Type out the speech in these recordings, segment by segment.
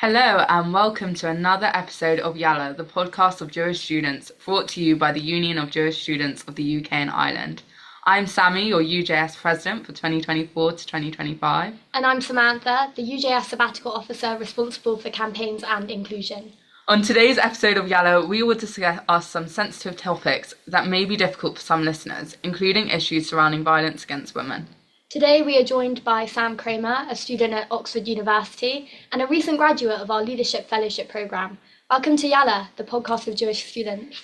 Hello and welcome to another episode of Yalla, the podcast of Jewish students, brought to you by the Union of Jewish Students of the UK and Ireland. I'm Sami, your UJS president for 2024 to 2025. And I'm Samantha, the UJS sabbatical officer responsible for campaigns and inclusion. On today's episode of Yalla, we will discuss some sensitive topics that may be difficult for some listeners, including issues surrounding violence against women. Today we are joined by Sam Kramer, a student at Oxford University and a recent graduate of our Leadership Fellowship programme. Welcome to Yalla, the podcast of Jewish students.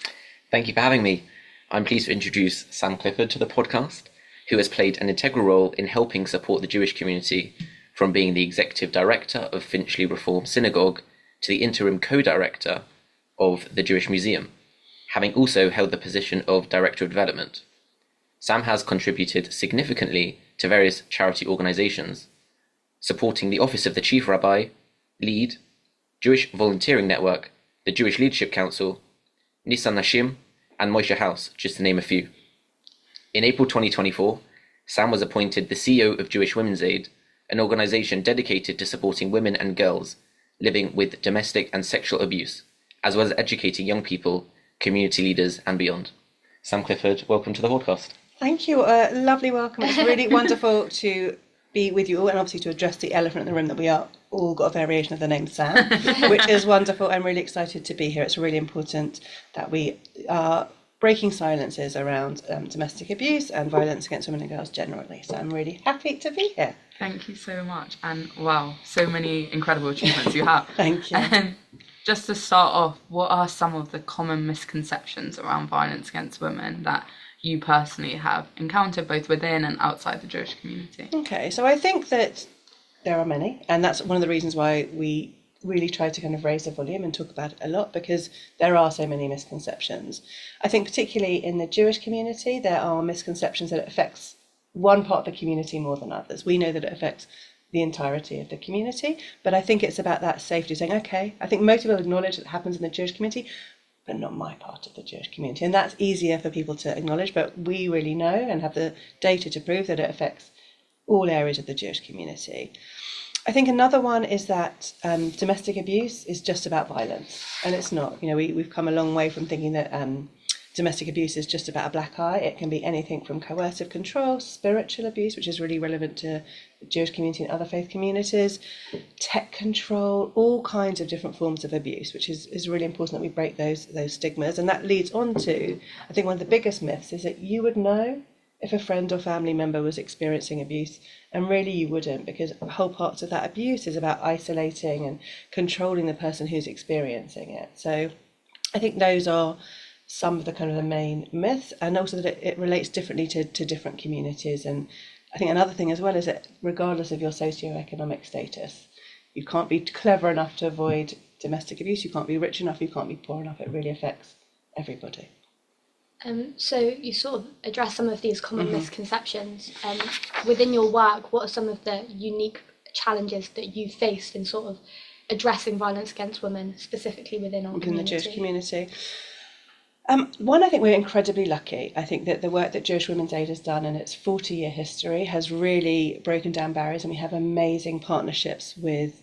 Thank you for having me. I'm pleased to introduce Sam Clifford to the podcast, who has played an integral role in helping support the Jewish community, from being the executive director of Finchley Reform Synagogue to the interim co-director of the Jewish Museum, having also held the position of Director of Development. Sam has contributed significantly to various charity organisations, supporting the Office of the Chief Rabbi, LEAD, Jewish Volunteering Network, the Jewish Leadership Council, Nisan Nashim, and Moshe House, just to name a few. In April 2024, Sam was appointed the CEO of Jewish Women's Aid, an organisation dedicated to supporting women and girls living with domestic and sexual abuse, as well as educating young people, community leaders, and beyond. Sam Clifford, welcome to the podcast. Thank you. Lovely welcome. It's really wonderful to be with you all and obviously to address the elephant in the room that we are all got a variation of the name Sam, which is wonderful. I'm really excited to be here. It's really important that we are breaking silences around domestic abuse and violence against women and girls generally. So I'm really happy to be here. Thank you so much. And wow, so many incredible achievements you have. Thank you. Just to start off, what are some of the common misconceptions around violence against women that you personally have encountered both within and outside the Jewish community? Okay, so I think that there are many, and that's one of the reasons why we really try to kind of raise the volume and talk about it a lot, because there are so many misconceptions. I think particularly in the Jewish community, there are misconceptions that it affects one part of the community more than others. We know that it affects the entirety of the community, but I think it's about that safety, saying, okay, I think most people acknowledge that it happens in the Jewish community, but not my part of the Jewish community. And that's easier for people to acknowledge, but we really know and have the data to prove that it affects all areas of the Jewish community. I think another one is that domestic abuse is just about violence, and it's not. You know, we've come a long way from thinking that domestic abuse is just about a black eye. It can be anything from coercive control, spiritual abuse, which is really relevant to the Jewish community and other faith communities, tech control, all kinds of different forms of abuse, which is really important that we break those stigmas. And that leads on to, I think one of the biggest myths is that you would know if a friend or family member was experiencing abuse, and really you wouldn't, because whole parts of that abuse is about isolating and controlling the person who's experiencing it. So I think those are some of the kind of the main myths, and also that it relates differently to different communities. And I think another thing as well is that regardless of your socioeconomic status, you can't be clever enough to avoid domestic abuse, you can't be rich enough, you can't be poor enough. It really affects everybody. So you sort of address some of these common misconceptions. Within your work, what are some of the unique challenges that you faced in sort of addressing violence against women, specifically within our community? In the Jewish community. One, I think we're incredibly lucky. I think that the work that Jewish Women's Aid has done in its 40-year history has really broken down barriers, and we have amazing partnerships with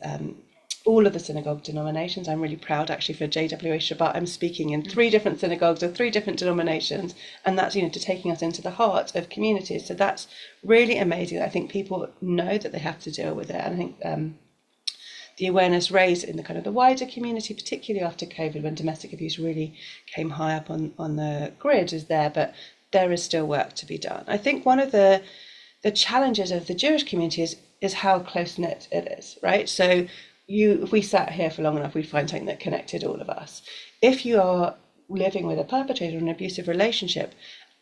all of the synagogue denominations. I'm really proud actually for JWA Shabbat. I'm speaking in 3 different synagogues of 3 different denominations, and that's, you know, to taking us into the heart of communities. So that's really amazing. I think people know that they have to deal with it, and I think the awareness raised in the kind of the wider community, particularly after COVID, when domestic abuse really came high up on the grid, is there, but there is still work to be done. I think one of the challenges of the Jewish community is how close-knit it is, right? So if we sat here for long enough, we'd find something that connected all of us. If you are living with a perpetrator in an abusive relationship,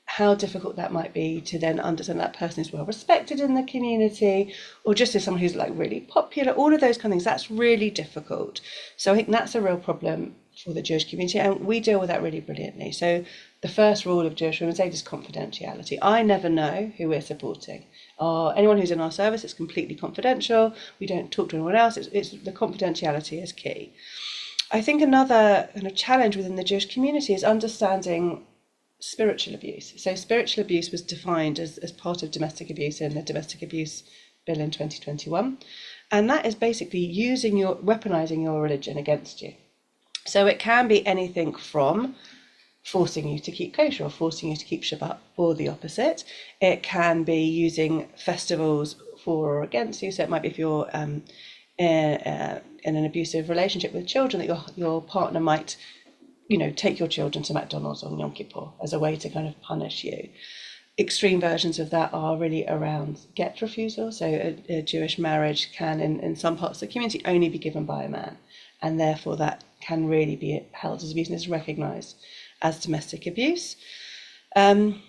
how difficult that might be to then understand that person is well respected in the community, or just as someone who's like really popular, all of those kind of things, that's really difficult. So I think that's a real problem for the Jewish community, and we deal with that really brilliantly. So the first rule of Jewish Women's Aid is confidentiality. I never know who we're supporting. Anyone who's in our service, it's completely confidential. We don't talk to anyone else. It's the confidentiality is key. I think another kind of challenge within the Jewish community is understanding spiritual abuse. So spiritual abuse was defined as part of domestic abuse in the Domestic Abuse Bill in 2021. And that is basically weaponizing your religion against you. So it can be anything from forcing you to keep kosher or forcing you to keep Shabbat, or the opposite. It can be using festivals for or against you. So it might be if you're in an abusive relationship with children, that your partner might, take your children to McDonald's on Yom Kippur as a way to kind of punish you. Extreme versions of that are really around get refusal. So a Jewish marriage can, in some parts of the community, only be given by a man, and therefore that can really be held as abuse and is recognised as domestic abuse. And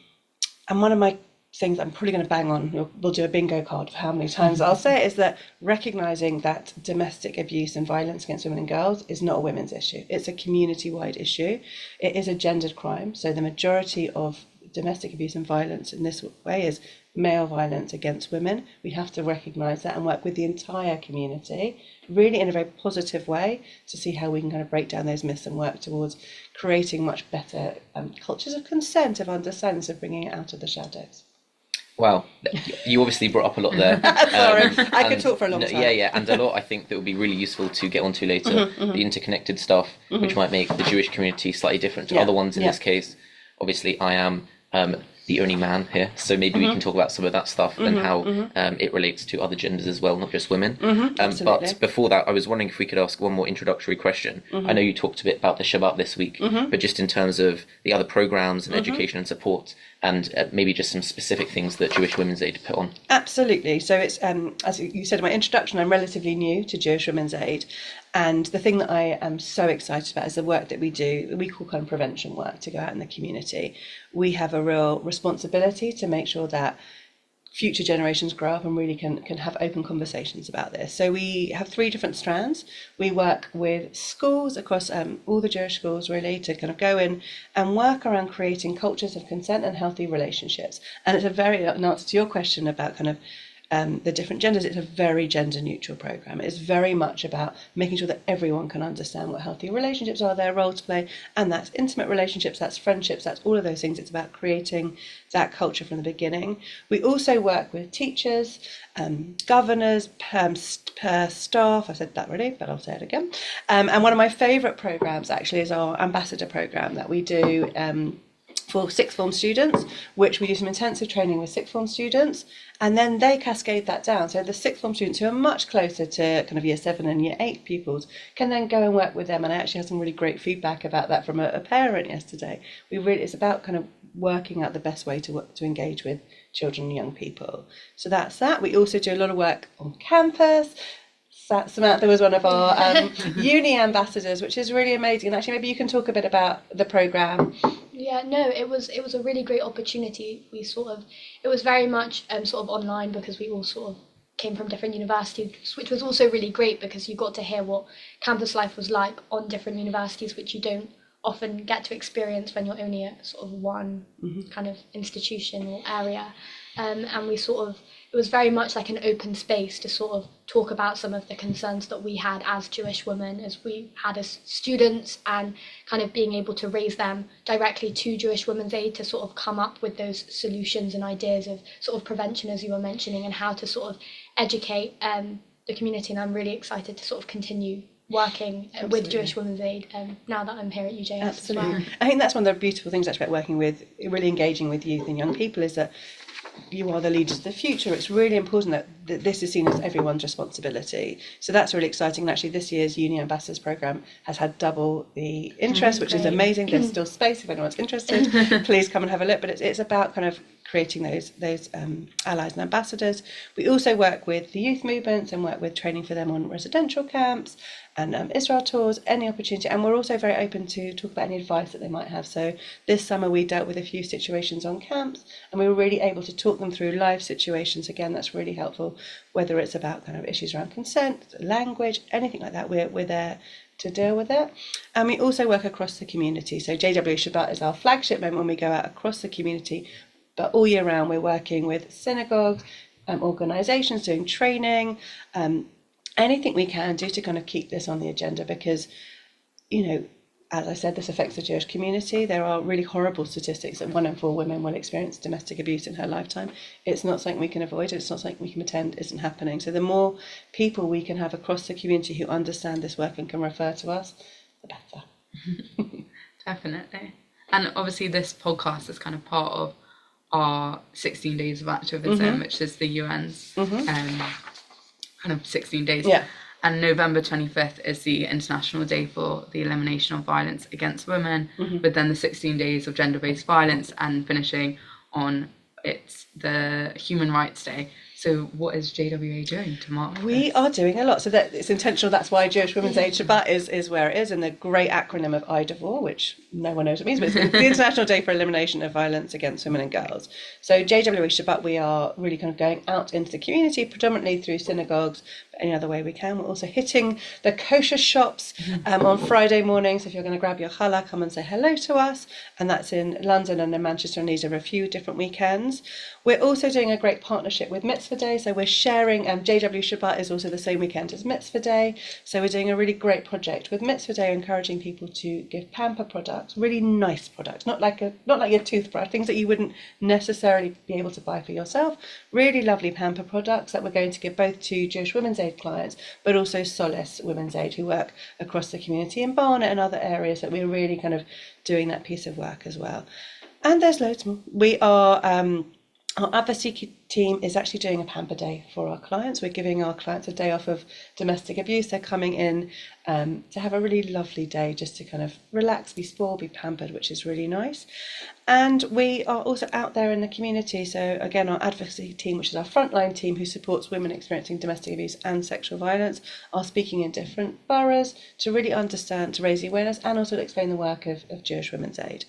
one of my things I'm probably going to bang on, we'll do a bingo card for how many times I'll say it, is that recognising that domestic abuse and violence against women and girls is not a women's issue. It's a community-wide issue. It is a gendered crime. So the majority of domestic abuse and violence in this way is male violence against women. We have to recognise that and work with the entire community, really in a very positive way, to see how we can kind of break down those myths and work towards creating much better cultures of consent, of understanding, of bringing it out of the shadows. Wow, you obviously brought up a lot there. Sorry, I could talk for a long time. Yeah, and a lot I think that would be really useful to get onto later, the interconnected stuff, which might make the Jewish community slightly different to other ones in this case. Obviously, I am the only man here, so maybe we can talk about some of that stuff and how it relates to other genders as well, not just women. But before that, I was wondering if we could ask one more introductory question. I know you talked a bit about the Shabbat this week, but just in terms of the other programs and education and support, and maybe just some specific things that Jewish Women's Aid put on. Absolutely. So it's, as you said in my introduction, I'm relatively new to Jewish Women's Aid. And the thing that I am so excited about is the work that we do, we call kind of prevention work, to go out in the community. We have a real responsibility to make sure that future generations grow up and really can have open conversations about this. So we have 3 different strands. We work with schools across all the Jewish schools, really, to kind of go in and work around creating cultures of consent and healthy relationships. And it's in answer to your question about kind of the different genders, it's a very gender neutral program. It's very much about making sure that everyone can understand what healthy relationships are, their role to play, and that's intimate relationships, that's friendships, that's all of those things. It's about creating that culture from the beginning. We also work with teachers, governors, staff. I said that already, but I'll say it again. And one of my favourite programs actually is our ambassador program that we do for sixth form students, which we do some intensive training with sixth form students, and then they cascade that down. So the sixth form students who are much closer to kind of year 7 and year 8 pupils can then go and work with them. And I actually had some really great feedback about that from a parent yesterday. It's about kind of working out the best way to engage with children and young people. So that's that. We also do a lot of work on campus. Samantha was one of our uni ambassadors, which is really amazing. And actually, maybe you can talk a bit about the programme. Yeah, no, it was a really great opportunity. It was very much sort of online, because we all sort of came from different universities, which was also really great because you got to hear what campus life was like on different universities, which you don't often get to experience when you're only at sort of one kind of institution or area. And it was very much like an open space to sort of talk about some of the concerns that we had as Jewish women, as we had as students, and kind of being able to raise them directly to Jewish Women's Aid to sort of come up with those solutions and ideas of sort of prevention, as you were mentioning, and how to sort of educate the community. And I'm really excited to sort of continue working with Jewish Women's Aid now that I'm here at UJS. Absolutely. As well. I think that's one of the beautiful things actually about working with, really engaging with youth and young people, is that you are the leaders of the future. It's really important that this is seen as everyone's responsibility. So that's really exciting. And actually this year's Uni Ambassadors Programme has had double the interest, which is amazing. There's still space if anyone's interested. Please come and have a look. But it's about kind of creating those allies and ambassadors. We also work with the youth movements and work with training for them on residential camps and Israel tours, any opportunity. And we're also very open to talk about any advice that they might have. So this summer we dealt with a few situations on camps, and we were really able to talk them through live situations. Again, that's really helpful, whether it's about kind of issues around consent, language, anything like that. We're there to deal with it. And we also work across the community. So JWA Shabbat is our flagship moment when we go out across the community. But all year round, we're working with synagogues, organisations, doing training, anything we can do to kind of keep this on the agenda, because, as I said, this affects the Jewish community. There are really horrible statistics that 1 in 4 women will experience domestic abuse in her lifetime. It's not something we can avoid. It's not something we can pretend isn't happening. So the more people we can have across the community who understand this work and can refer to us, the better. Definitely. And obviously this podcast is kind of part of our 16 days of activism, which is the UN's kind of 16 days. Yeah. And November 25th is the International Day for the Elimination of Violence Against Women, but then the 16 days of gender-based violence, and finishing on it's the Human Rights Day. So what is JWA doing to mark this? We are doing a lot. So that it's intentional. That's why Jewish Women's Aid Shabbat is where it is, and the great acronym of IDVOR, which no one knows what it means, but it's the International Day for Elimination of Violence Against Women and Girls. So JWA Shabbat, we are really kind of going out into the community, predominantly through synagogues, but any other way we can. We're also hitting the kosher shops on Friday mornings. If you're going to grab your challah, come and say hello to us. And that's in London and in Manchester, and these are a few different weekends. We're also doing a great partnership with Mitzvah Day, so we're sharing, JW Shabbat is also the same weekend as Mitzvah Day, so we're doing a really great project with Mitzvah Day, encouraging people to give pamper products, really nice products, not like your toothbrush, things that you wouldn't necessarily be able to buy for yourself, really lovely pamper products that we're going to give both to Jewish Women's Aid clients, but also Solace Women's Aid, who work across the community in Barnet and other areas, that we're really kind of doing that piece of work as well. And there's loads more. We are... Our advocacy team is actually doing a pamper day for our clients. We're giving our clients a day off of domestic abuse. They're coming in to have a really lovely day, just to kind of relax, be spoiled, be pampered, which is really nice. And we are also out there in the community. So again, our advocacy team, which is our frontline team who supports women experiencing domestic abuse and sexual violence, are speaking in different boroughs to really understand, to raise the awareness, and also to explain the work of Jewish Women's Aid.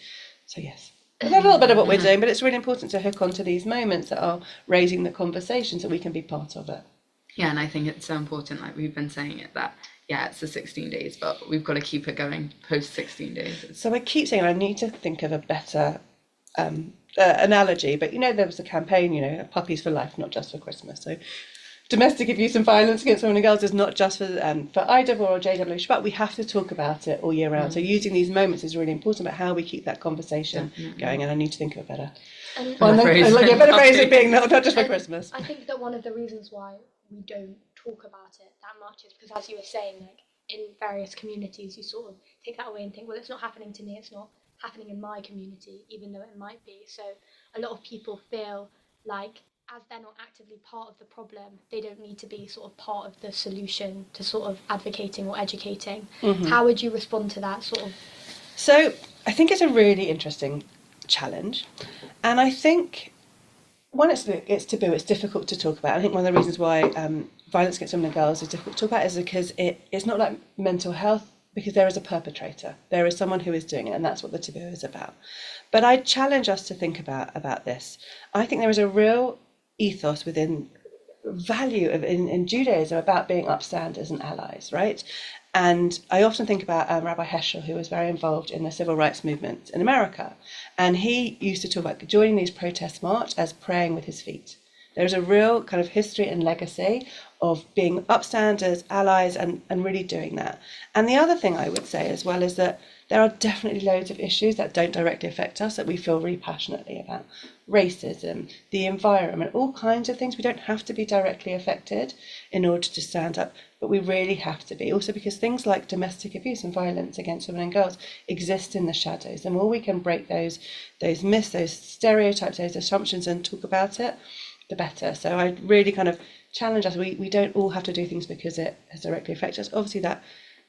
So yes. A little bit of what we're doing, but it's really important to hook onto these moments that are raising the conversation so we can be part of it. Yeah, and I think it's so important, like we've been saying it, that, yeah, it's the 16 days, but we've got to keep it going post 16 days. So I keep saying I need to think of a better analogy, but there was a campaign, Puppies for Life, not just for Christmas. So domestic abuse and violence against women and girls is not just for IDVOR or JW Shabbat. We have to talk about it all year round. So using these moments is really important about how we keep that conversation going. And I need to think of a better phrase of being not just for Christmas. I think that one of the reasons why we don't talk about it that much is because, as you were saying, like in various communities, you sort of take that away and think, well, it's not happening to me. It's not happening in my community, even though it might be. So a lot of people feel like, as they're not actively part of the problem, they don't need to be sort of part of the solution to sort of advocating or educating. How would you respond to that sort of? So I think it's a really interesting challenge. And I think, one, it's taboo, it's difficult to talk about. I think one of the reasons why violence against women and girls is difficult to talk about is because it's not like mental health, because there is a perpetrator. There is someone who is doing it, and that's what the taboo is about. But I challenge us to think about this. I think there is a real ethos within value in Judaism about being upstanders and allies, right? And I often think about Rabbi Heschel, who was very involved in the civil rights movement in America. And he used to talk about joining these protest march as praying with his feet. There's a real kind of history and legacy of being upstanders, allies, and really doing that. And the other thing I would say as well is that there are definitely loads of issues that don't directly affect us that we feel really passionately about. Racism, the environment, all kinds of things. We don't have to be directly affected in order to stand up, but we really have to be. Also because things like domestic abuse and violence against women and girls exist in the shadows. The more we can break those myths, those stereotypes, those assumptions, and talk about it, the better. So I really kind of challenge us. We don't all have to do things because it has directly affected us. Obviously that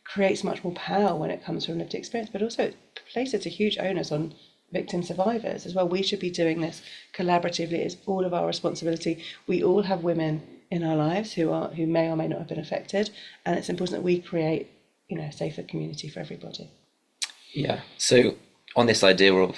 creates much more power when it comes from lived experience, but also it places a huge onus on victim survivors as well. We should be doing this collaboratively. It's all of our responsibility. We all have women in our lives who may or may not have been affected, and it's important that we create a safer community for everybody. Yeah, so on this idea of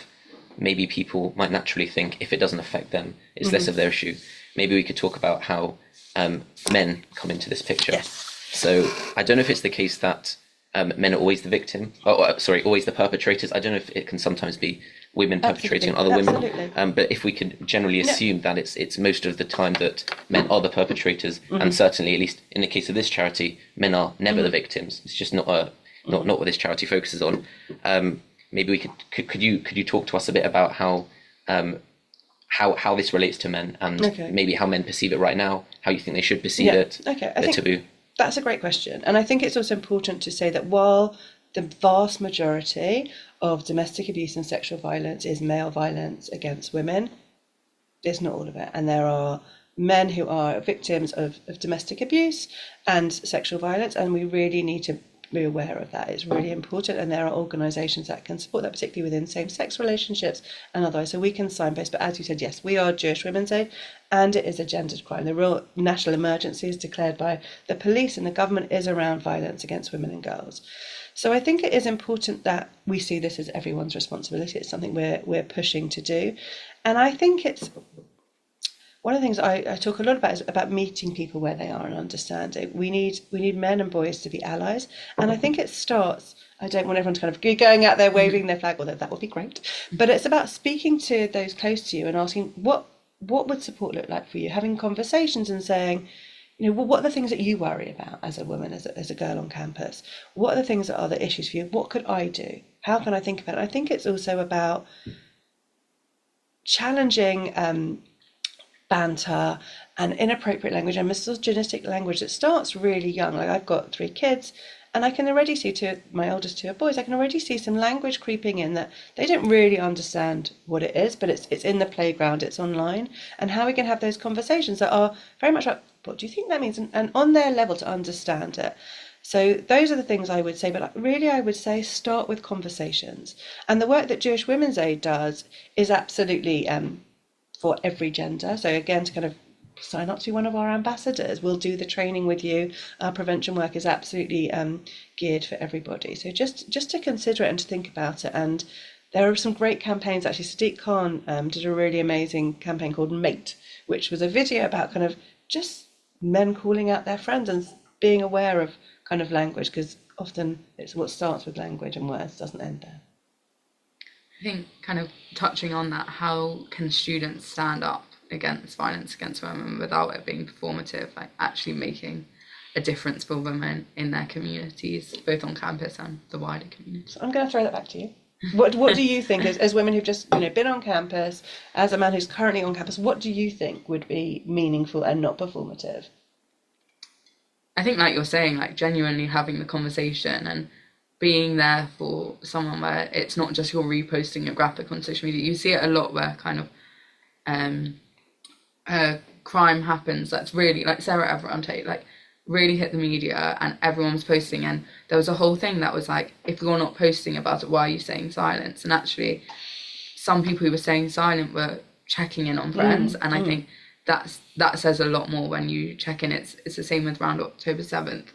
maybe people might naturally think if it doesn't affect them, it's less of their issue. Maybe we could talk about how men come into this picture. Yes. So I don't know if it's the case that men are always the victim, always the perpetrators. I don't know if it can sometimes be women perpetrating on other women. But if we can generally assume that it's most of the time that men are the perpetrators, and certainly, at least in the case of this charity, men are never the victims. It's just not not what this charity focuses on. Maybe we could you talk to us a bit about how this relates to men, and maybe how men perceive it right now, how you think they should perceive it, the taboo? That's a great question. And I think it's also important to say that while the vast majority of domestic abuse and sexual violence is male violence against women, it's not all of it. And there are men who are victims of domestic abuse and sexual violence, and we really need to be aware of that. It's really important, and there are organisations that can support that, particularly within same-sex relationships and otherwise, so we can signpost. But as you said, yes, we are Jewish Women's Aid, and it is a gendered crime. The real national emergency is declared by the police and the government is around violence against women and girls. So I think it is important that we see this as everyone's responsibility. It's something we're pushing to do, and I think it's one of the things I talk a lot about is about meeting people where they are and understanding. We need men and boys to be allies, and I think it starts. I don't want everyone to kind of be going out there waving their flag, although that would be great. But it's about speaking to those close to you and asking what would support look like for you, having conversations and saying, well, what are the things that you worry about as a woman, as a girl on campus? What are the things that are the issues for you? What could I do? How can I think about it? I think it's also about challenging banter and inappropriate language and misogynistic language that starts really young. Like, I've got 3 kids, and I can already see my oldest 2 are boys. I can already see some language creeping in that they don't really understand what it is, but it's in the playground, it's online, and how we can have those conversations that are very much like, what do you think that means? And on their level to understand it. So those are the things I would say, but really I would say start with conversations. And the work that Jewish Women's Aid does is absolutely for every gender. So again, to kind of sign up to one of our ambassadors, we'll do the training with you. Our prevention work is absolutely geared for everybody. So just to consider it and to think about it. And there are some great campaigns. Actually, Sadiq Khan did a really amazing campaign called Mate, which was a video about kind of just men calling out their friends and being aware of kind of language, because often it's what starts with language and words doesn't end there. I think kind of touching on that, how can students stand up against violence against women without it being performative, like actually making a difference for women in their communities, both on campus and the wider community? So I'm going to throw that back to you. What do you think, as women who've just been on campus, as a man who's currently on campus, what do you think would be meaningful and not performative? I think, like you're saying, like genuinely having the conversation and being there for someone where it's not just you're reposting a graphic on social media. You see it a lot where kind of crime happens that's really, like Sarah Everett on tape, like really hit the media and everyone's posting, and there was a whole thing that was like, if you're not posting about it, why are you saying silence? And actually some people who were staying silent were checking in on friends, and I think that says a lot more when you check in. It's the same with around October 7th,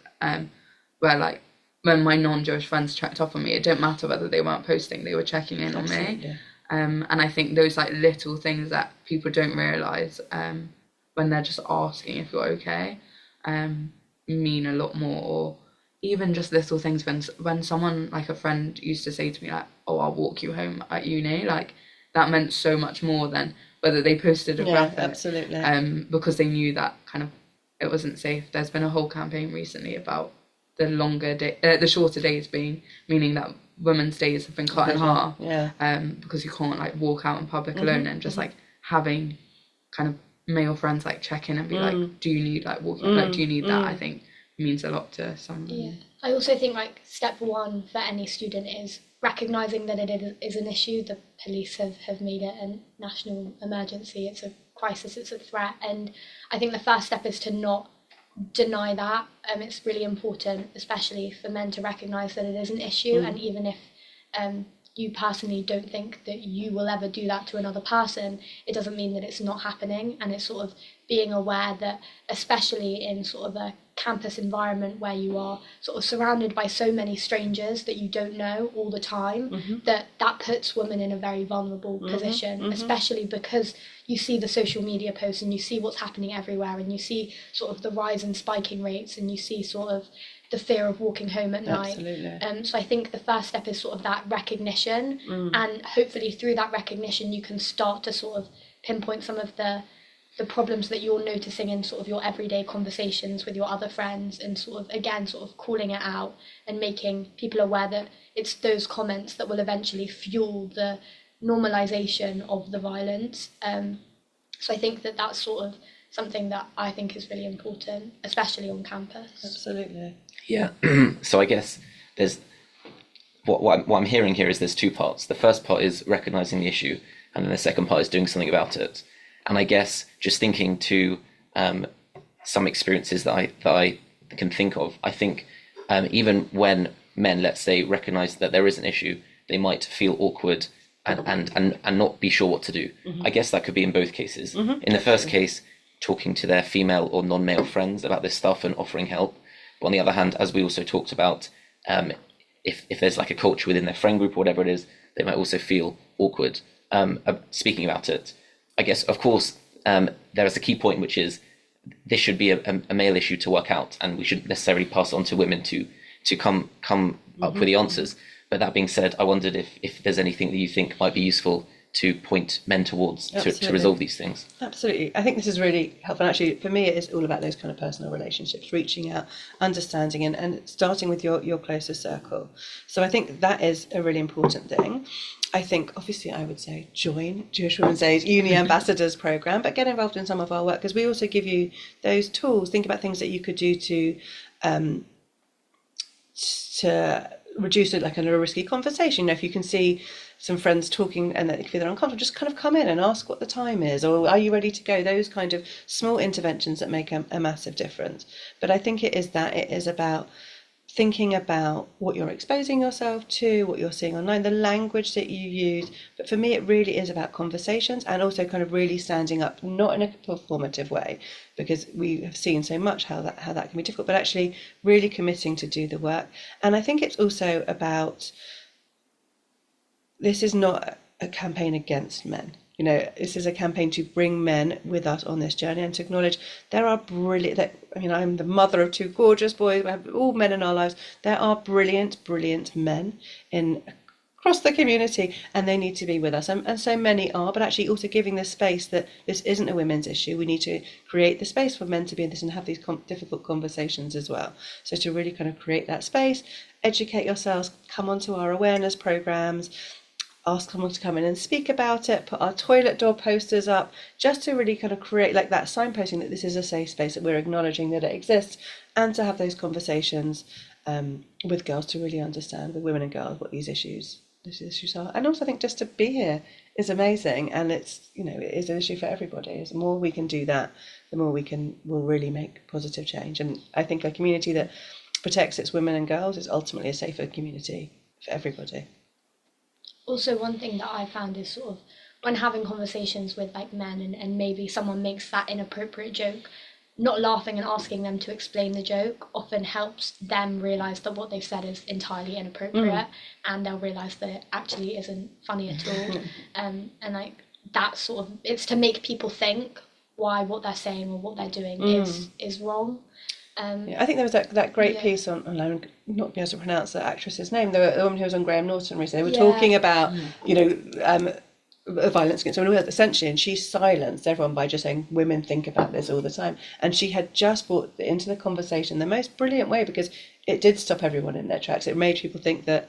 where like when my non-Jewish friends checked up on me, it didn't matter whether they weren't posting, they were checking in on me. And I think those like little things that people don't realise when they're just asking if you're okay mean a lot more. Or even just little things when someone, like a friend used to say to me like, oh, I'll walk you home at uni, like that meant so much more than whether they posted a graphic. Absolutely. Because they knew that kind of it wasn't safe. There's been a whole campaign recently about the shorter days meaning that women's days have been cut in half. Because you can't like walk out in public alone, and just like having kind of male friends like check in and be like, do you need like walking, like do you need that? I think means a lot to someone. Yeah, I also think like step one for any student is recognising that it is an issue. The police have made it a national emergency. It's a crisis, it's a threat, and I think the first step is to not deny that. It's really important, especially for men, to recognise that it is an issue, and even if you personally don't think that you will ever do that to another person, it doesn't mean that it's not happening. And it's sort of being aware that, especially in sort of a campus environment where you are sort of surrounded by so many strangers that you don't know all the time, that puts women in a very vulnerable position, especially because you see the social media posts and you see what's happening everywhere, and you see sort of the rise in spiking rates, and you see sort of the fear of walking home at night. Absolutely. So I think the first step is sort of that recognition, and hopefully through that recognition you can start to sort of pinpoint some of the the problems that you're noticing in sort of your everyday conversations with your other friends, and sort of, again, sort of calling it out and making people aware that it's those comments that will eventually fuel the normalization of the violence. So I think that that's sort of something that I think is really important, especially on campus. Absolutely. Yeah. So I guess there's what I'm hearing here is there's two parts. The first part is recognizing the issue, and then the second part is doing something about it. And I guess just thinking to some experiences that I can think of, I think even when men, let's say, recognize that there is an issue, they might feel awkward and not be sure what to do. Mm-hmm. I guess that could be in both cases. Mm-hmm. In the first case, talking to their female or non-male friends about this stuff and offering help. But on the other hand, as we also talked about, if there's like a culture within their friend group or whatever it is, they might also feel awkward speaking about it. I guess, of course, there is a key point, which is this should be a male issue to work out, and we shouldn't necessarily pass it on to women to come up with the answers. But that being said, I wondered if there's anything that you think might be useful to point men towards to resolve these things. Absolutely. I think this is really helpful. Actually, for me, it is all about those kind of personal relationships, reaching out, understanding, and starting with your closest circle. So I think that is a really important thing. I think, obviously, I would say join Jewish Women's Aid Uni Ambassadors Programme, but get involved in some of our work, because we also give you those tools. Think about things that you could do to reduce it, like a risky conversation. You know, if you can see some friends talking and that they're uncomfortable, just kind of come in and ask what the time is, or are you ready to go? Those kind of small interventions that make a massive difference. But I think it is about thinking about what you're exposing yourself to, what you're seeing online, the language that you use. But for me, it really is about conversations, and also kind of really standing up, not in a performative way, because we have seen so much how that can be difficult, but actually really committing to do the work. And I think it's also about, this is not a campaign against men. You know, this is a campaign to bring men with us on this journey, and to acknowledge there are brilliant, I'm the mother of two gorgeous boys, we have all men in our lives. There are brilliant, brilliant men across the community, and they need to be with us. And so many are, but actually also giving the space that this isn't a women's issue. We need to create the space for men to be in this and have these difficult conversations as well. So to really kind of create that space, educate yourselves, come onto our awareness programs, ask someone to come in and speak about it, put our toilet door posters up, just to really kind of create like that signposting that this is a safe space, that we're acknowledging that it exists, and to have those conversations with girls, to really understand, with women and girls, what these issues are. And also I think just to be here is amazing, and it's, you know, it is an issue for everybody. The more we can do that, the more we'll really make positive change. And I think a community that protects its women and girls is ultimately a safer community for everybody. Also, one thing that I found is sort of when having conversations with like men, and maybe someone makes that inappropriate joke, not laughing and asking them to explain the joke often helps them realise that what they've said is entirely inappropriate, and they'll realise that it actually isn't funny at all. And like that sort of, it's to make people think why what they're saying or what they're doing is wrong. I think there was that great piece on I'm not being able to pronounce the actress's name, the woman who was on Graham Norton recently. They were talking about violence against women, essentially, and she silenced everyone by just saying women think about this all the time. And she had just brought it into the conversation the most brilliant way, because it did stop everyone in their tracks. It made people think that,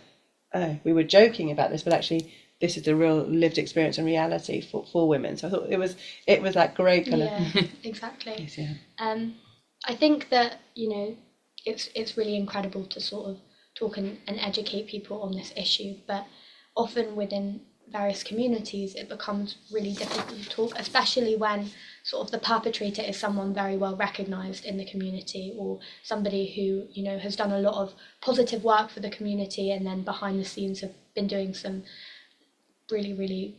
oh, we were joking about this, but actually this is the real lived experience and reality for women. So I thought it was that great kind of exactly. piece, yeah. I think that, you know, it's really incredible to sort of talk and educate people on this issue, but often within various communities it becomes really difficult to talk, especially when sort of the perpetrator is someone very well recognised in the community, or somebody who, you know, has done a lot of positive work for the community, and then behind the scenes have been doing some really, really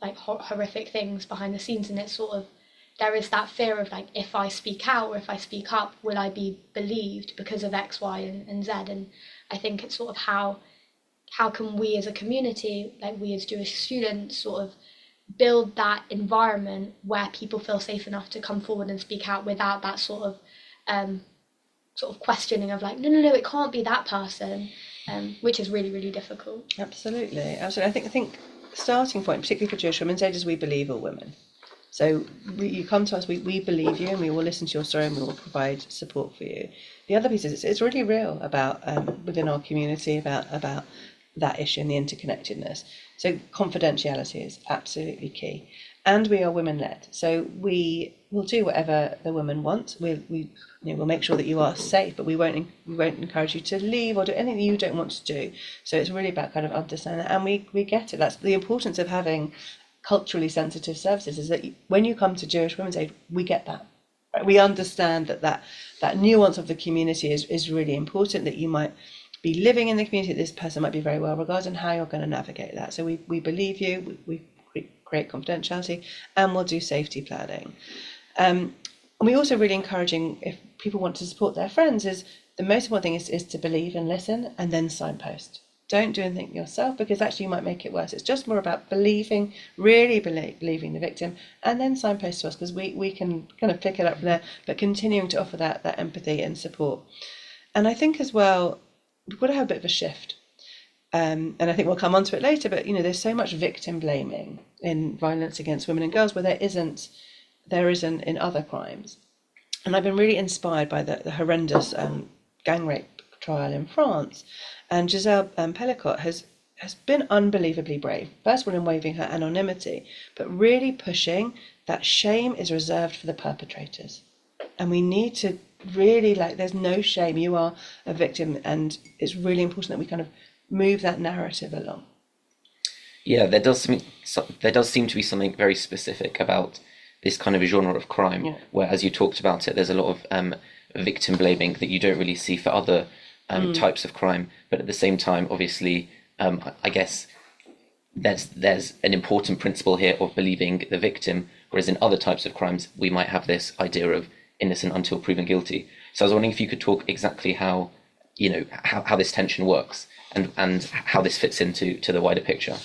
like horrific things behind the scenes. And it's sort of, there is that fear of like, if I speak out or if I speak up, will I be believed because of X, Y, and Z? And I think it's sort of how can we as a community, like we as Jewish students, sort of build that environment where people feel safe enough to come forward and speak out without that sort of questioning of like, no, it can't be that person, which is really, really difficult. Absolutely. I think the starting point, particularly for Jewish Women's Aid, is we believe all women. So you come to us, we believe you, and we will listen to your story, and we will provide support for you. The other piece is it's really real about within our community about that issue and the interconnectedness. So confidentiality is absolutely key, and we are women led. So we will do whatever the women want. We'll make sure that you are safe, but we won't encourage you to leave or do anything you don't want to do. So it's really about kind of understanding that, and we get it. That's the importance of having culturally sensitive services, is that when you come to Jewish Women's Aid, we get that. Right? We understand that nuance of the community is really important, that you might be living in the community, that this person might be very well regarded, and how you're going to navigate that. So we believe you, we create confidentiality, and we'll do safety planning. And we also really encouraging, if people want to support their friends, is the most important thing is to believe and listen, and then signpost. Don't do anything yourself, because actually you might make it worse. It's just more about believing, really believing the victim, and then signpost to us, because we can kind of pick it up from there, but continuing to offer that empathy and support. And I think as well, we've got to have a bit of a shift. And I think we'll come on to it later, but there's so much victim blaming in violence against women and girls where there isn't in other crimes. And I've been really inspired by the horrendous gang rape trial in France. And Giselle Pellicot has been unbelievably brave, first of all in waiving her anonymity, but really pushing that shame is reserved for the perpetrators. And we need to really, there's no shame. You are a victim, and it's really important that we kind of move that narrative along. Yeah, there does seem to be something very specific about this kind of a genre of crime, where, as you talked about it, there's a lot of victim blaming that you don't really see for other types of crime. But at the same time, obviously, I guess there's an important principle here of believing the victim, whereas in other types of crimes, we might have this idea of innocent until proven guilty. So I was wondering if you could talk exactly how this tension works and how this fits into the wider picture.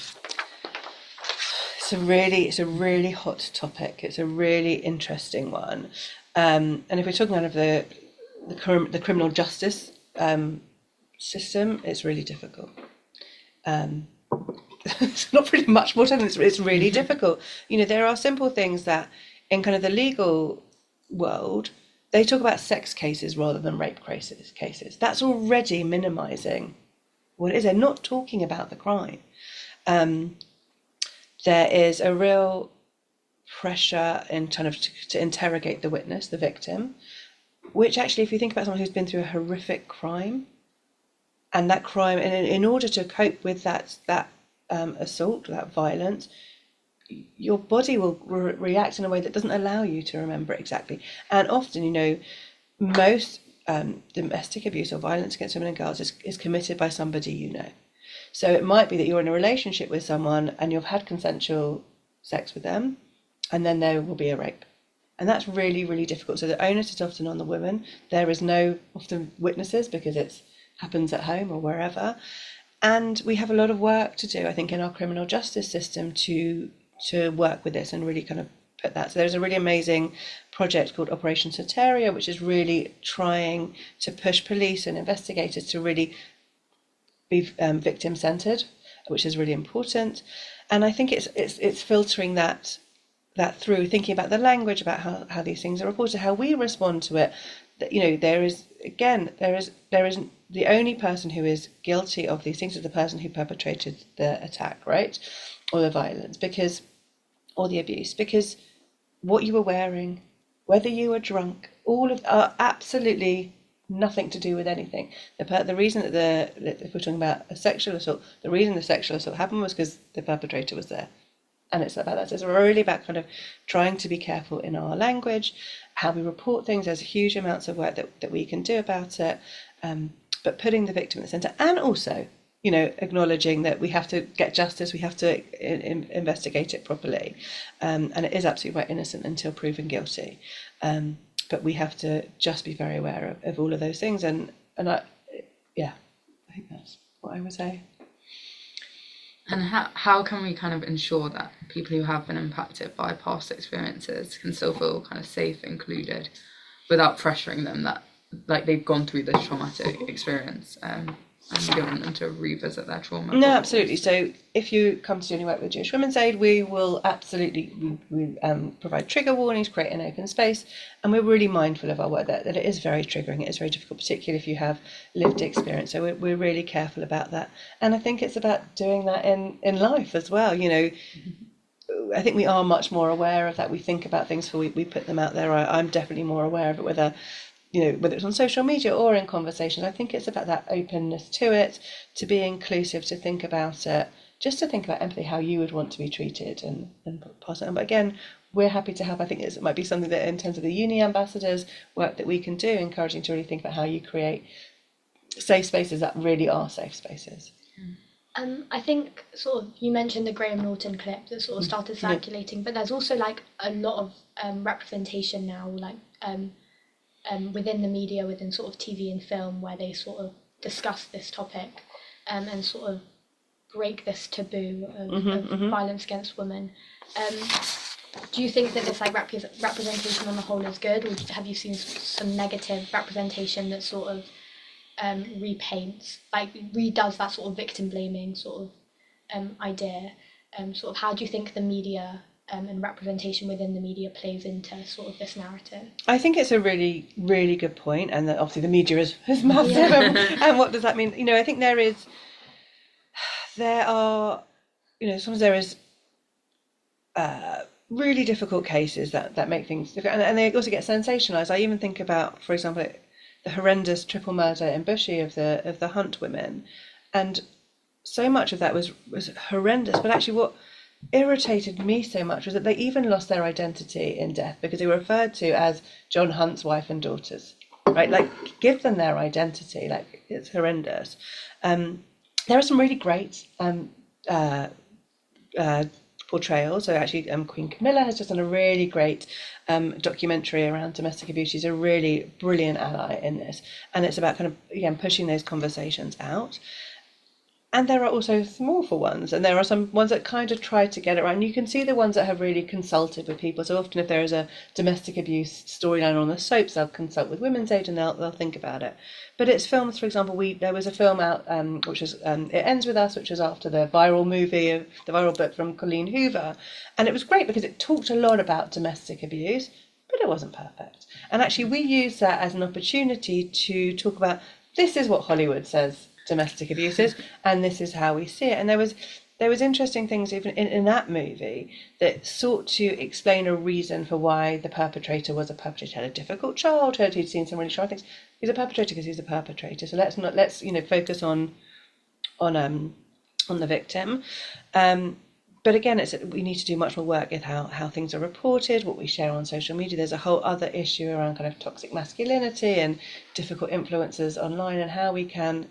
It's a really hot topic. It's a really interesting one. And if we're talking out of the criminal justice system, it's really difficult. It's not really much more time. It's really difficult. There are simple things that in kind of the legal world, they talk about sex cases rather than rape cases. That's already minimising what it is. They're not talking about the crime. There is a real pressure in kind of to interrogate the witness, the victim, which actually, if you think about someone who's been through a horrific crime, and that crime, and in order to cope with that assault, that violence, your body will react in a way that doesn't allow you to remember it exactly. And often, most domestic abuse or violence against women and girls is committed by somebody you know. So it might be that you're in a relationship with someone and you've had consensual sex with them, and then there will be a rape. And that's really, really difficult. So the onus is often on the woman. There is no often witnesses because it happens at home or wherever. And we have a lot of work to do, I think, in our criminal justice system to work with this and really kind of put that. So there's a really amazing project called Operation Soteria, which is really trying to push police and investigators to really be victim-centred, which is really important. And I think it's filtering that through, thinking about the language, about how these things are reported, how we respond to it. That there is the only person who is guilty of these things is the person who perpetrated the attack, right, or the violence, or the abuse, because what you were wearing, whether you were drunk, all of are absolutely nothing to do with anything. The reason that if we're talking about a sexual assault, the reason the sexual assault happened was because the perpetrator was there. And it's about that. So it's really about kind of trying to be careful in our language, how we report things. There's huge amounts of work that we can do about it, but putting the victim at the centre, and also, acknowledging that we have to get justice, we have to investigate it properly, and it is absolutely right, innocent until proven guilty. But we have to just be very aware of all of those things, and I think that's what I would say. And how can we kind of ensure that people who have been impacted by past experiences can still feel kind of safe, included, without pressuring them that they've gone through this traumatic experience? and giving them to revisit their trauma. No, absolutely. So if you come to do any work with Jewish Women's Aid, we will absolutely provide trigger warnings, create an open space, and we're really mindful of our work that it is very triggering. It is very difficult, particularly if you have lived experience. So we're really careful about that. And I think it's about doing that in life as well. You know, I think we are much more aware of that. We think about things before we put them out there. I'm definitely more aware of it, whether it's on social media or in conversations. I think it's about that openness to it, to be inclusive, to think about it, just to think about empathy, how you would want to be treated and pass it on. But again, we're happy to help. I think it might be something that in terms of the uni ambassadors work that we can do, encouraging to really think about how you create safe spaces that really are safe spaces. I think sort of you mentioned the Graham Norton clip that sort of started circulating, but there's also like a lot of representation now, like within the media, within sort of TV and film, where they sort of discuss this topic and sort of break this taboo of violence against women. Do you think that this like representation on the whole is good, or have you seen some negative representation that sort of redoes that sort of victim blaming sort of idea? Sort of how do you think the media and representation within the media plays into sort of this narrative? I think it's a really, really good point, and that obviously the media is massive. And what does that mean? You know, I think sometimes there is really difficult cases that make things difficult, and they also get sensationalised. I even think about, for example, the horrendous triple murder in Bushey of the Hunt women, and so much of that was horrendous. But actually, what irritated me so much was that they even lost their identity in death, because they were referred to as John Hunt's wife and daughters, right? Like, give them their identity. Like, it's horrendous. There are some really great portrayals. So actually, Queen Camilla has just done a really great documentary around domestic abuse. She's a really brilliant ally in this, and it's about kind of, again, pushing those conversations out. And there are also some awful ones, and there are some ones that kind of try to get it right. And you can see the ones that have really consulted with people. So often if there is a domestic abuse storyline on the soaps, they'll consult with Women's Aid and they'll think about it. But it's films, for example, there was a film out, which was It Ends With Us, which was after the viral movie, the viral book from Colleen Hoover. And it was great because it talked a lot about domestic abuse, but it wasn't perfect. And actually we used that as an opportunity to talk about, this is what Hollywood says domestic abuse is, and this is how we see it. And there was interesting things even in that movie that sought to explain a reason for why the perpetrator was a perpetrator. He had a difficult childhood, he'd seen some really shocking things. He's a perpetrator because he's a perpetrator. So let's focus on the victim. But again, we need to do much more work with how things are reported, what we share on social media. There's a whole other issue around kind of toxic masculinity and difficult influences online, and how we can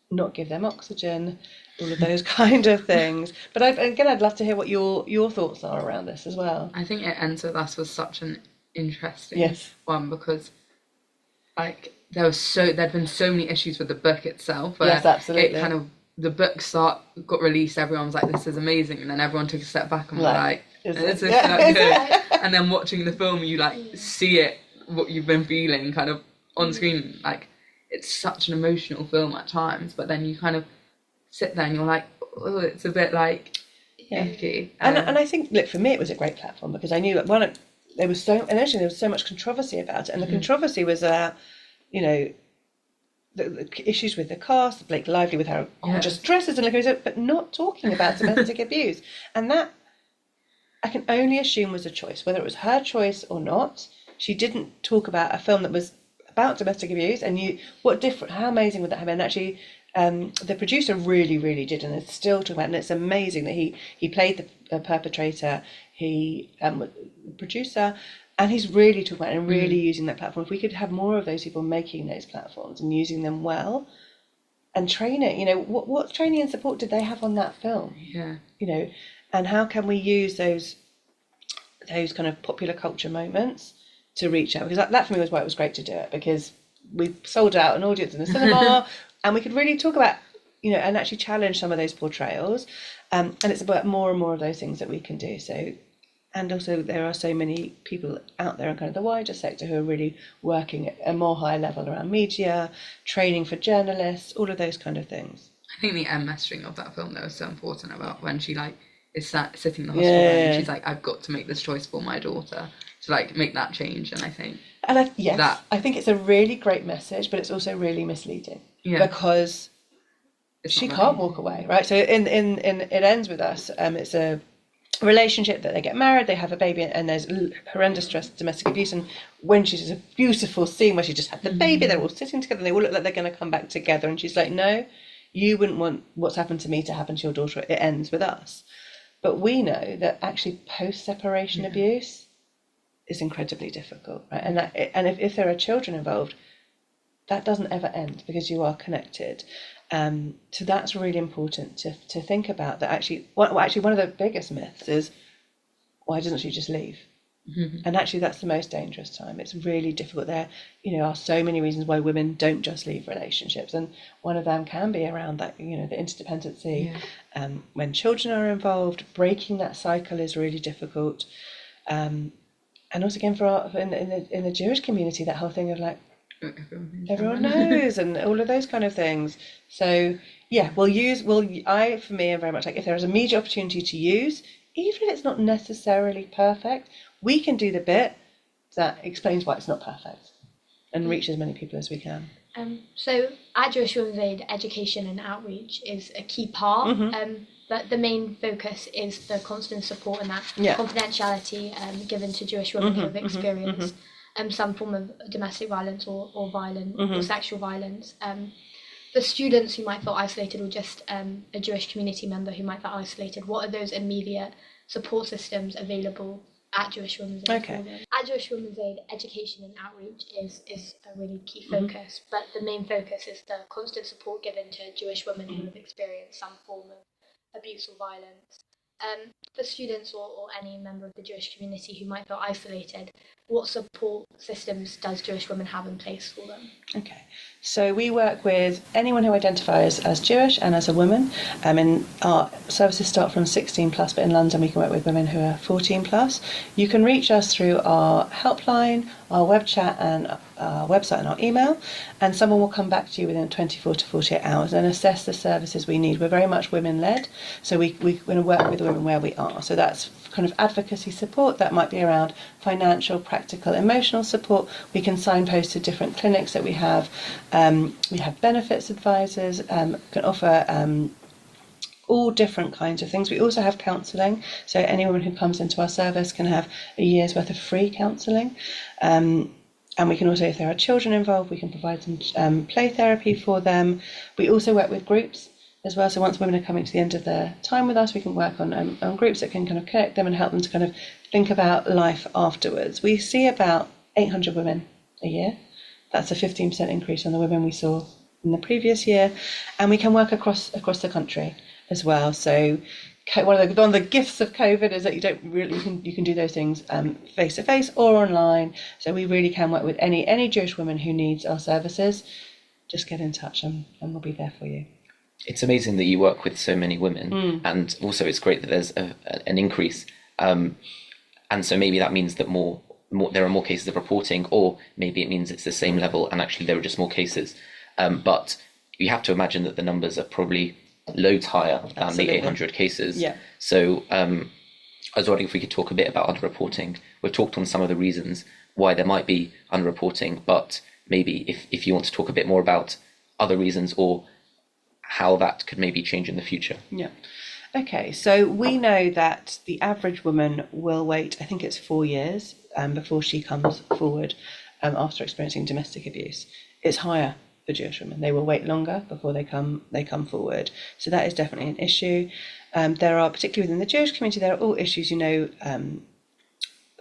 not give them oxygen, all of those kind of things. But I'd love to hear what your thoughts are around this as well. I think It Ends With Us was such an interesting one, because like there'd been so many issues with the book itself. Yes, absolutely. It kind of, the book got released, everyone was like, this is amazing, and then everyone took a step back and was like, is this not good? And then watching the film, you like see it, what you've been feeling kind of on screen. Like, it's such an emotional film at times, but then you kind of sit there and you're like, oh, it's a bit like icky. And I think, look, for me it was a great platform, because I knew that there was so much controversy about it, and the controversy was the issues with the cast, Blake Lively with her gorgeous dresses and looking, but not talking about domestic abuse. And that, I can only assume, was a choice, whether it was her choice or not. She didn't talk about a film that was about domestic abuse, and how amazing would that have been? Actually, the producer really, really did, and it's still talking about, and it's amazing that he played the perpetrator, he the producer, and he's really talking about it and really using that platform. If we could have more of those people making those platforms and using them well, and train it, what training and support did they have on that film? And how can we use those kind of popular culture moments to reach out? Because that for me was why it was great to do it, because we sold out an audience in the cinema and we could really talk about, and actually challenge some of those portrayals. And it's about more and more of those things that we can do. So, And also there are so many people out there in kind of the wider sector who are really working at a more high level around media, training for journalists, all of those kind of things. I think the end messaging of that film though is so important about when she like is sitting in the hospital bed and she's like, I've got to make this choice for my daughter to like make that change. And I think I think it's a really great message, but it's also really misleading because she can't walk away, right? So in it ends with us. It's a relationship that they get married, they have a baby, and there's horrendous domestic abuse. And when she's a beautiful scene where she just had the baby, they're all sitting together, and they all look like they're going to come back together. And she's like, no, you wouldn't want what's happened to me to happen to your daughter. It ends with us. But we know that actually post-separation abuse is incredibly difficult, right? And if there are children involved, that doesn't ever end because you are connected. So that's really important to think about. That actually, one of the biggest myths is, why doesn't she just leave? Mm-hmm. And actually, that's the most dangerous time. It's really difficult. There, are so many reasons why women don't just leave relationships, and one of them can be around that, the interdependency. When children are involved, breaking that cycle is really difficult. And also, again, in the Jewish community, that whole thing of like, everyone knows and all of those kind of things. So for me, I'm very much like, if there is a media opportunity to use, even if it's not necessarily perfect, we can do the bit that explains why it's not perfect and reach as many people as we can. So at Jewish Women's Aid, education and outreach is a key part. But the main focus is the constant support and that confidentiality given to Jewish women who have experienced some form of domestic violence or violent or sexual violence. For students who might feel isolated, or just a Jewish community member who might feel isolated, what are those immediate support systems available at Jewish Women's Aid? Okay. At Jewish Women's Aid, education and outreach is a really key focus, but the main focus is the constant support given to Jewish women who have experienced some form of abuse or violence. For students or any member of the Jewish community who might feel isolated, what support systems does Jewish Women have in place for them? Okay, so we work with anyone who identifies as Jewish and as a woman. And our services start from 16 plus, but in London we can work with women who are 14 plus. You can reach us through our helpline, our web chat, and our website and our email, and someone will come back to you within 24 to 48 hours and assess the services we need. We're very much women-led, so we want to work with the women where we are. So that's kind of advocacy support. That might be around financial, practical, emotional support. We can signpost to different clinics that we have. We have benefits advisors, can offer all different kinds of things. We also have counselling, so any woman who comes into our service can have a year's worth of free counselling. And we can also, if there are children involved, we can provide some play therapy for them. We also work with groups as well. So once women are coming to the end of their time with us, we can work on groups that can kind of connect them and help them to kind of think about life afterwards. We see about 800 women a year. That's a 15% increase on the women we saw in the previous year. And we can work across the country as well. So one of the gifts of COVID is that you can do those things face to face or online. So we really can work with any Jewish woman who needs our services. Just get in touch and we'll be there for you. It's amazing that you work with so many women, and also it's great that there's an increase. And so maybe that means that more there are more cases of reporting, or maybe it means it's the same level and actually there are just more cases. But you have to imagine that the numbers are probably loads higher than the 800 cases. Yeah. So I was wondering if we could talk a bit about underreporting. We've talked on some of the reasons why there might be underreporting, but maybe if you want to talk a bit more about other reasons or how that could maybe change in the future. Yeah. Okay, so we know that the average woman will wait, I think it's 4 years before she comes forward after experiencing domestic abuse. It's higher for Jewish women. They will wait longer before they come forward. So that is definitely an issue. There are, particularly within the Jewish community, there are all issues,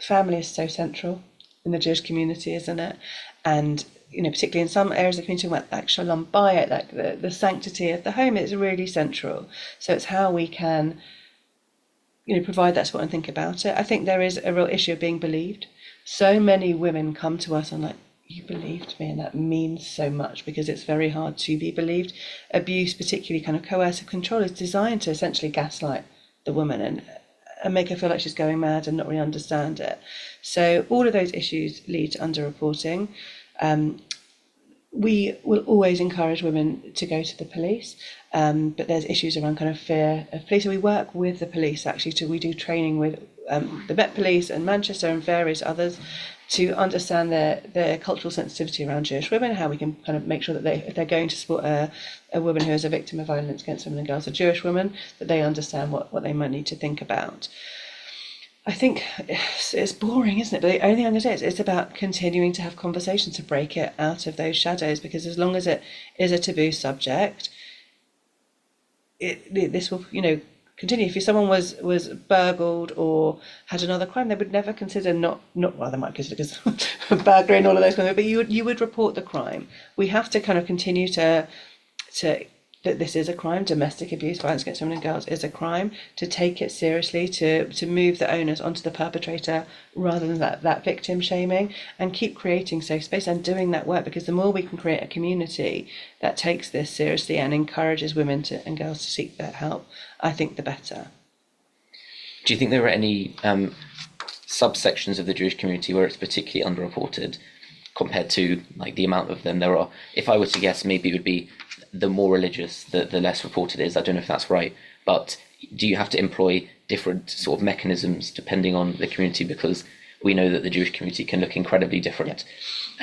family is so central in the Jewish community, isn't it? And particularly in some areas of the community, like Shalom Bayit, like the sanctity of the home, is really central. So it's how we can, provide that support and think about it. I think there is a real issue of being believed. So many women come to us and like, you believed me, and that means so much because it's very hard to be believed. Abuse, particularly kind of coercive control, is designed to essentially gaslight the woman, and and make her feel like she's going mad and not really understand it. So all of those issues lead to underreporting. We will always encourage women to go to the police, but there's issues around kind of fear of police. So we work with the police actually. We do training with the Met Police and Manchester and various others to understand their cultural sensitivity around Jewish women, how we can kind of make sure that if they're going to support a woman who is a victim of violence against women and girls, a Jewish woman, that they understand what they might need to think about. I think it's boring, isn't it? But the only thing I'm going to say is it's about continuing to have conversations to break it out of those shadows, because as long as it is a taboo subject, this will, continue. If someone was burgled or had another crime, they would never consider well, they might consider because burglary and all of those kind of things, but you would report the crime. We have to kind of continue to that this is a crime. Domestic abuse, violence against women and girls is a crime. To take it seriously, to move the onus onto the perpetrator rather than that victim shaming, and keep creating safe space and doing that work, because the more we can create a community that takes this seriously and encourages women and girls to seek that help, I think the better. Do you think there are any subsections of the Jewish community where it's particularly underreported compared to like the amount of them there are? If I were to guess, maybe it would be the more religious, the less reported is. I don't know if that's right, but do you have to employ different sort of mechanisms depending on the community? Because we know that the Jewish community can look incredibly different,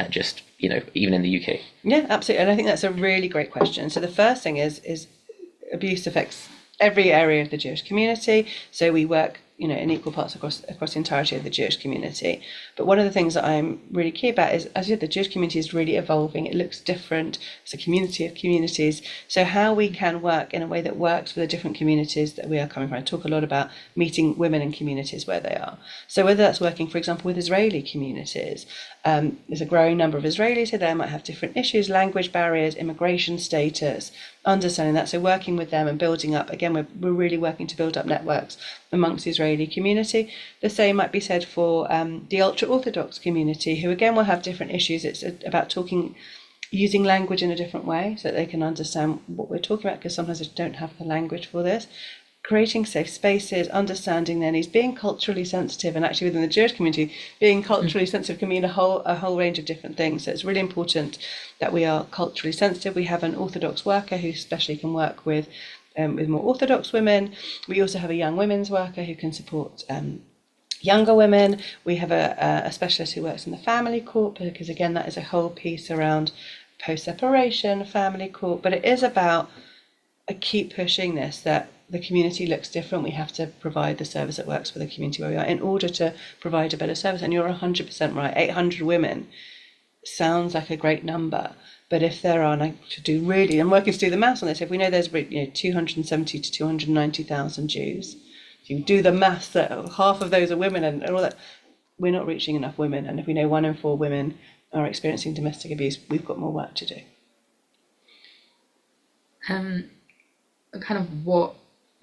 just even in the UK. Yeah, absolutely, and I think that's a really great question. So the first thing is abuse affects every area of the Jewish community. So we work in equal parts across the entirety of the Jewish community. But one of the things that I'm really key about is, as you said, the Jewish community is really evolving. It looks different. It's a community of communities. So how we can work in a way that works for the different communities that we are coming from. I talk a lot about meeting women in communities where they are. So whether that's working, for example, with Israeli communities, there's a growing number of Israelis who there might have different issues, language barriers, immigration status, understanding that. So working with them and building up, again, we're really working to build up networks amongst the Israeli community. The same might be said for the ultra-Orthodox community, who again will have different issues. It's about using language in a different way so that they can understand what we're talking about, because sometimes they don't have the language for this. Creating safe spaces, understanding their needs, being culturally sensitive, and actually within the Jewish community, being culturally sensitive can mean a whole range of different things. So it's really important that we are culturally sensitive. We have an Orthodox worker who especially can work with more Orthodox women. We also have a young women's worker who can support younger women. We have a specialist who works in the family court, because again, that is a whole piece around post-separation, family court. But it is about keep pushing this, that the community looks different. We have to provide the service that works for the community where we are in order to provide a better service. And you're 100% right. 800 women sounds like a great number. But if there are, and I'm working to do the maths on this, if we know there's 270 to 290,000 Jews, if you do the maths that half of those are women and all that, we're not reaching enough women. And if we know 1 in 4 women are experiencing domestic abuse, we've got more work to do.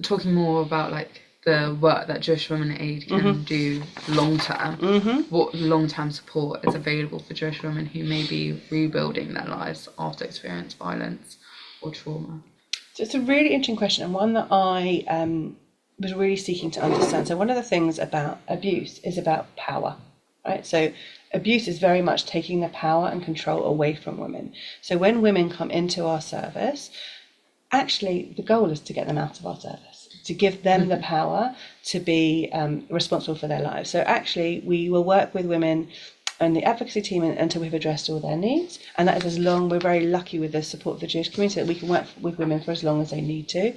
Talking more about like the work that Jewish Women Aid can do long term, what long-term support is available for Jewish women who may be rebuilding their lives after experiencing violence or trauma? So it's a really interesting question, and one that I was really seeking to understand. So one of the things about abuse is about power, right? So abuse is very much taking the power and control away from women. So when women come into our service, actually the goal is to get them out of our service, to give them the power to be responsible for their lives. So actually we will work with women and the advocacy team until we've addressed all their needs, and that is we're very lucky with the support of the Jewish community that we can work with women for as long as they need to,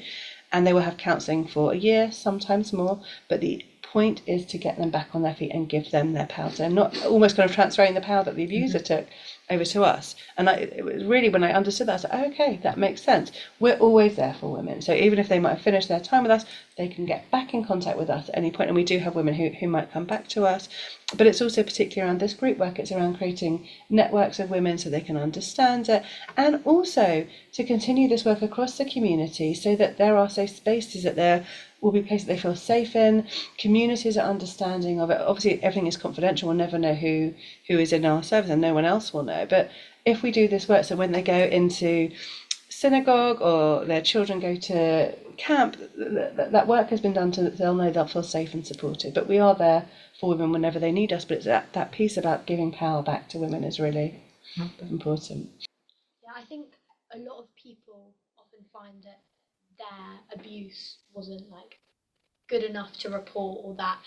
and they will have counselling for a year, sometimes more, but the point is to get them back on their feet and give them their power. So not almost kind of transferring the power that the abuser took over to us. And it was really, when I understood that, I was like, oh, okay, that makes sense. We're always there for women. So even if they might have finished their time with us, they can get back in contact with us at any point. And we do have women who might come back to us. But it's also particularly around this group work. It's around creating networks of women so they can understand it. And also to continue this work across the community so that there are safe spaces, that there will be places they feel safe in, communities are understanding of it. Obviously, everything is confidential. We'll never know who is in our service, and no one else will know. But if we do this work, so when they go into synagogue or their children go to camp, that work has been done to they'll know they'll feel safe and supported. But we are there for women whenever they need us. But it's that piece about giving power back to women is really important. Yeah, I think a lot of people often find that their abuse wasn't like good enough to report, or that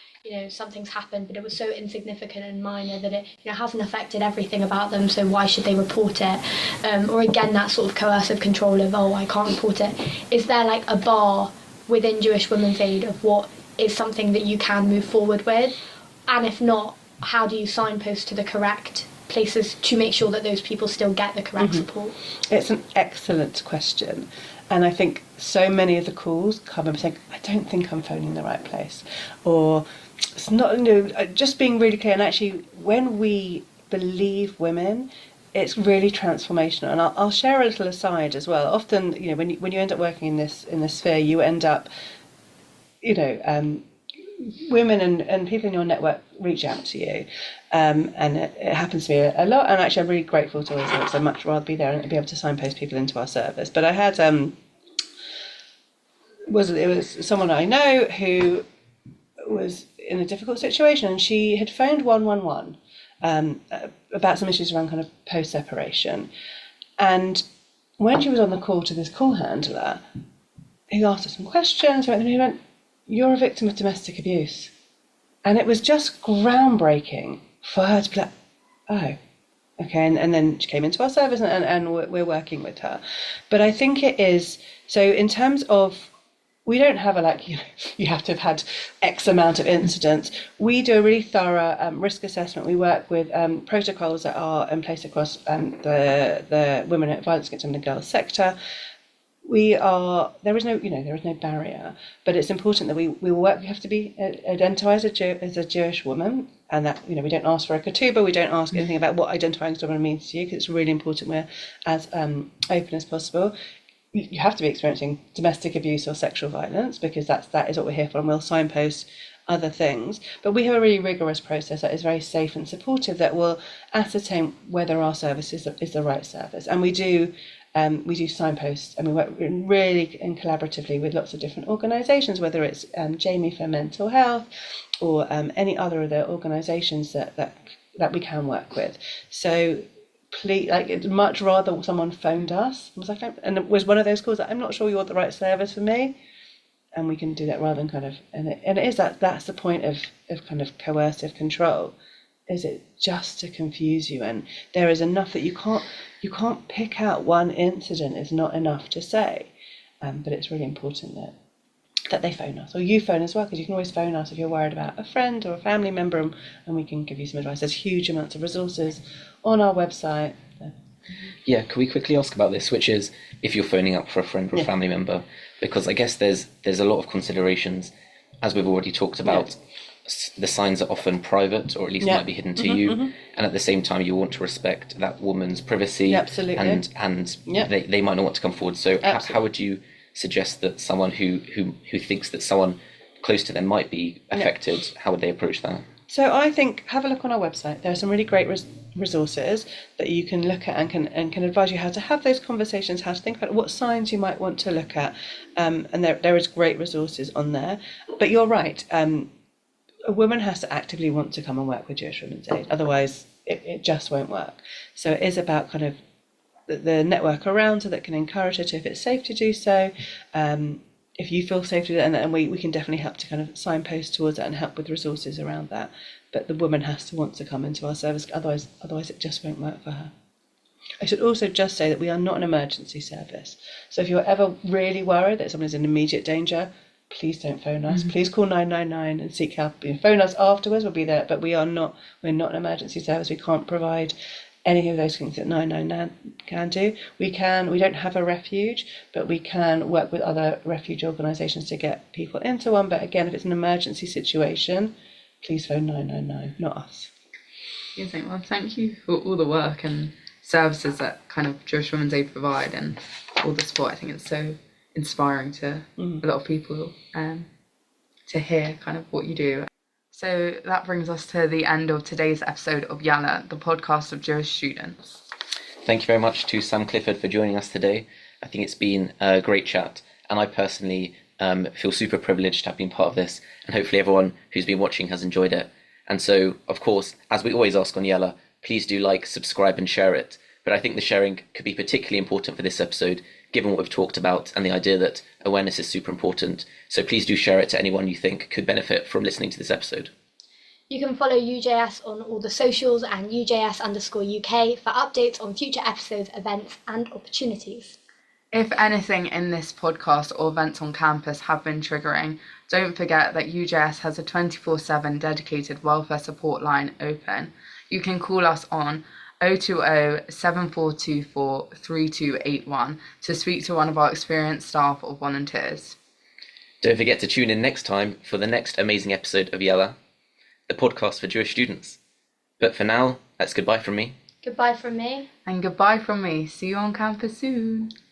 something's happened but it was so insignificant and minor that it hasn't affected everything about them, so why should they report it? Or again, that sort of coercive control of, oh, I can't report it. Is there like a bar within Jewish Women's Aid of what is something that you can move forward with, and if not, how do you signpost to the correct places to make sure that those people still get the correct support? It's an excellent question. And I think so many of the calls come and saying, I don't think I'm phoning the right place. Or it's not, just being really clear. And actually, when we believe women, it's really transformational. And I'll share a little aside as well. Often, when you end up working in this sphere, you end up, women and people in your network reach out to you. And it happens to me a lot, and actually I'm really grateful to always because I'd much rather be there and be able to signpost people into our service. But I had it was someone I know who was in a difficult situation, and she had phoned 111 about some issues around kind of post-separation. And when she was on the call to this call handler, he asked her some questions, and he went, "You're a victim of domestic abuse." And it was just groundbreaking for her to be like, oh, okay. And then she came into our service, and we're working with her. But I think it is, so in terms of, we don't have you have to have had X amount of incidents. We do a really thorough risk assessment. We work with protocols that are in place across the women, violence against women and girls sector. There is no barrier, but it's important that we work. We have to be identified as a Jewish woman, and that we don't ask for a ketubah, we don't ask anything about what identifying as a woman means to you, because it's really important we're as open as possible. You have to be experiencing domestic abuse or sexual violence, because that is what we're here for, and we'll signpost other things. But we have a really rigorous process that is very safe and supportive, that will ascertain whether our service is the right service, and we do signposts, and we work really and collaboratively with lots of different organisations, whether it's Jamie for mental health or any other of the organisations that we can work with. So please, it's much rather someone phoned us and it was one of those calls that I'm not sure you're the right service for me, and we can do that rather than kind of, and it is that's the point of kind of coercive control. Is it just to confuse you? And there is enough that you can't pick out one incident is not enough to say, but it's really important that they phone us, or you phone as well, because you can always phone us if you're worried about a friend or a family member, and we can give you some advice. There's huge amounts of resources on our website. Yeah, can we quickly ask about this, which is if you're phoning up for a friend or a family member, because I guess there's a lot of considerations, as we've already talked about. The signs are often private, or at least might be hidden to you, and at the same time you want to respect that woman's privacy. Absolutely. And they might not want to come forward. So how would you suggest that someone who thinks that someone close to them might be affected, how would they approach that? So I think have a look on our website. There are some really great resources that you can look at and can advise you how to have those conversations, how to think about what signs you might want to look at, and there is great resources on there. But you're right. A woman has to actively want to come and work with Jewish Women's Aid, otherwise it just won't work. So it is about kind of the network around her that can encourage her to, if it's safe to do so, if you feel safe to do it, and we can definitely help to kind of signpost towards that and help with resources around that. But the woman has to want to come into our service, otherwise it just won't work for her. I should also just say that we are not an emergency service. So if you're ever really worried that someone is in immediate danger, please don't phone us. Please call 999 and seek help. Phone us afterwards, we'll be there, but we're not an emergency service. We can't provide any of those things that 999 can do. We don't have a refuge, but we can work with other refuge organisations to get people into one. But again, if it's an emergency situation, please phone 999, not us. Well, thank you for all the work and services that kind of Jewish Women's Aid provide, and all the support. I think it's so inspiring to a lot of people to hear kind of what you do. So that brings us to the end of today's episode of Yalla, the podcast of Jewish students. Thank you very much to Sam Clifford for joining us today. I think it's been a great chat, and I personally feel super privileged to have been part of this, and hopefully everyone who's been watching has enjoyed it. And so, of course, as we always ask on Yalla, please do like, subscribe and share it. But I think the sharing could be particularly important for this episode, given what we've talked about and the idea that awareness is super important. So please do share it to anyone you think could benefit from listening to this episode. You can follow UJS on all the socials and UJS_UK for updates on future episodes, events and opportunities. If anything in this podcast or events on campus have been triggering, don't forget that UJS has a 24/7 dedicated welfare support line open. You can call us on 020-7424-3281 to speak to one of our experienced staff or volunteers. Don't forget to tune in next time for the next amazing episode of Yalla, the podcast for Jewish students. But for now, that's goodbye from me. Goodbye from me. And goodbye from me. See you on campus soon.